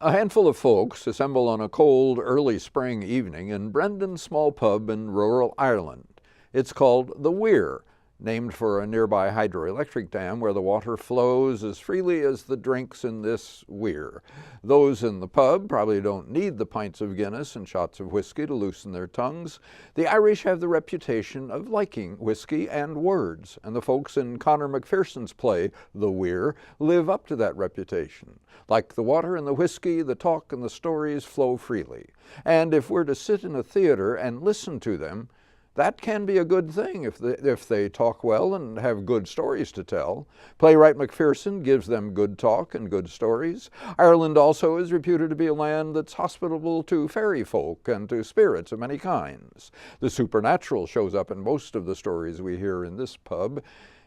A handful of folks assemble on a cold, early spring evening in Brendan's small pub in rural Ireland. It's called the Weir, named for a nearby hydroelectric dam where the water flows as freely as the drinks in this weir. Those in the pub probably don't need the pints of Guinness and shots of whiskey to loosen their tongues. The Irish have the reputation of liking whiskey and words, and the folks in Conor McPherson's play, The Weir, live up to that reputation. Like the water and the whiskey, the talk and the stories flow freely. And if we're to sit in a theater and listen to them, that can be a good thing if they talk well and have good stories to tell. Playwright McPherson gives them good talk and good stories. Ireland also is reputed to be a land that's hospitable to fairy folk and to spirits of many kinds. The supernatural shows up in most of the stories we hear in this pub.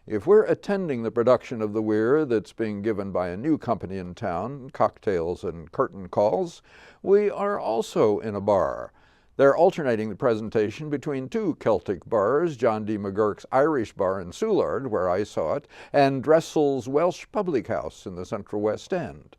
If we're attending the production of The Weir that's being given by a new company in town, Cocktails and Curtain Calls, we are also in a bar. They're alternating the presentation between two Celtic bars, John D. McGurk's Irish Bar in Soulard, where I saw it, and Dressel's Welsh Public House in the Central West End.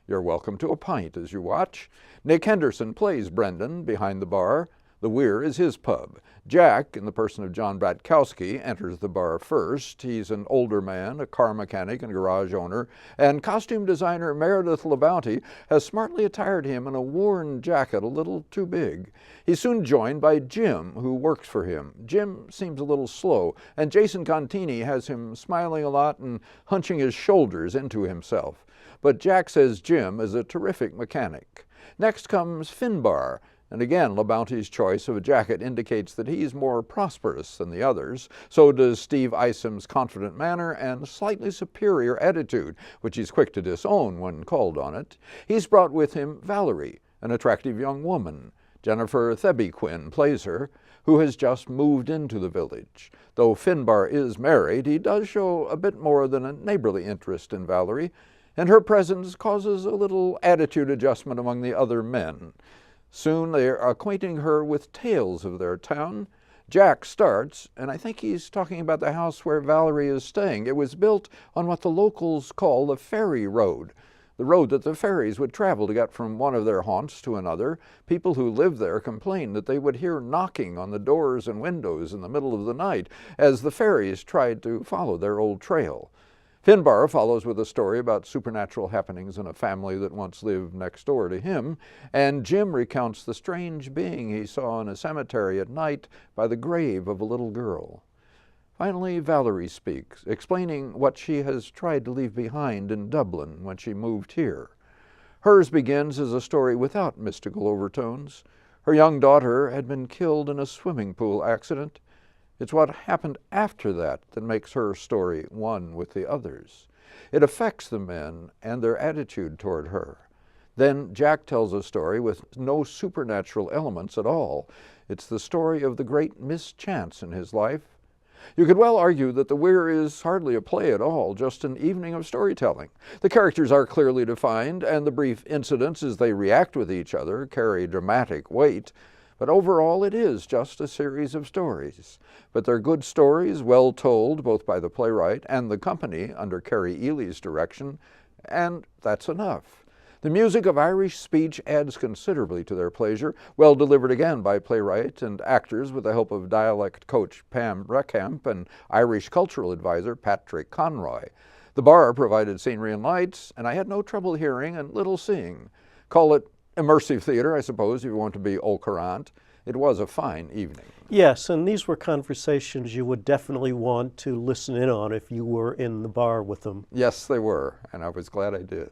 You're welcome to a pint as you watch. Nick Henderson plays Brendan behind the bar. The Weir is his pub. Jack, in the person of John Bratkowski, enters the bar first. He's an older man, a car mechanic and garage owner, and costume designer Meredith LaBounty has smartly attired him in a worn jacket a little too big. He's soon joined by Jim, who works for him. Jim seems a little slow, and Jason Contini has him smiling a lot and hunching his shoulders into himself. But Jack says Jim is a terrific mechanic. Next comes Finbar. And again, LaBounty's choice of a jacket indicates that he's more prosperous than the others. So does Steve Isom's confident manner and slightly superior attitude, which he's quick to disown when called on it. He's brought with him Valerie, an attractive young woman. Jennifer Theby-Quinn plays her, who has just moved into the village. Though Finbar is married, he does show a bit more than a neighborly interest in Valerie, and her presence causes a little attitude adjustment among the other men. Soon they are acquainting her with tales of their town. Jack starts, and I think he's talking about the house where Valerie is staying. It was built on what the locals call the ferry road, the road that the ferries would travel to get from one of their haunts to another. People who lived there complained that they would hear knocking on the doors and windows in the middle of the night as the ferries tried to follow their old trail. Finbar follows with a story about supernatural happenings in a family that once lived next door to him, and Jim recounts the strange being he saw in a cemetery at night by the grave of a little girl. Finally, Valerie speaks, explaining what she has tried to leave behind in Dublin when she moved here. Hers begins as a story without mystical overtones. Her young daughter had been killed in a swimming pool accident. It's what happened after that that makes her story one with the others. It affects the men and their attitude toward her. Then Jack tells a story with no supernatural elements at all. It's the story of the great mischance in his life. You could well argue that The Weir is hardly a play at all, just an evening of storytelling. The characters are clearly defined, and the brief incidents as they react with each other carry dramatic weight. But overall, it is just a series of stories. But they're good stories, well told, both by the playwright and the company under Kerry Ely's direction, and that's enough. The music of Irish speech adds considerably to their pleasure, well delivered again by playwright and actors with the help of dialect coach Pam Reckamp and Irish cultural advisor Patrick Conroy. The bar provided scenery and lights, and I had no trouble hearing and little seeing. Call it immersive theater, I suppose, if you want to be au courant. It was a fine evening. Yes, and these were conversations you would definitely want to listen in on if you were in the bar with them. Yes, they were, and I was glad I did.